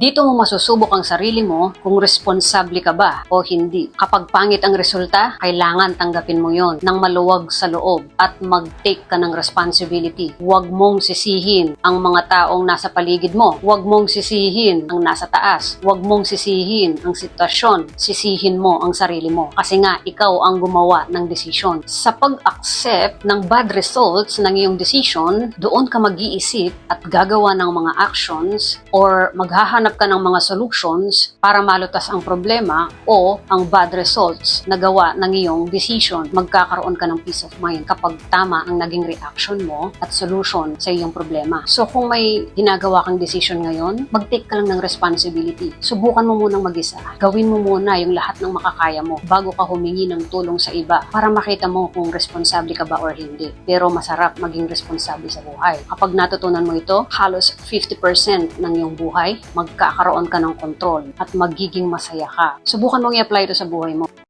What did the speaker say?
Dito mo masusubok ang sarili mo kung responsable ka ba o hindi. Kapag pangit ang resulta, kailangan tanggapin mo yon ng maluwag sa loob at mag-take ka ng responsibility. Huwag mong sisihin ang mga taong nasa paligid mo. Huwag mong sisihin ang nasa taas. Huwag mong sisihin ang sitwasyon. Sisihin mo ang sarili mo. Kasi nga, ikaw ang gumawa ng desisyon. Sa pag-accept ng bad results ng iyong decision, doon ka mag-iisip at gagawa ng mga actions or maghahanap ka ng mga solutions para malutas ang problema o ang bad results na gawa ng iyong decision. Magkakaroon ka ng peace of mind kapag tama ang naging reaction mo at solution sa iyong problema. So kung may ginagawa kang decision ngayon, mag-take ka lang ng responsibility. Subukan mo munang mag-isa. Gawin mo muna yung lahat ng makakaya mo bago ka humingi ng tulong sa iba para makita mo kung responsable ka ba or hindi. Pero masarap maging responsable sa buhay. Kapag natutunan mo ito, halos 50% ng iyong buhay, magkakaroon ka ng control at magiging masaya ka. Subukan mong i-apply ito sa buhay mo.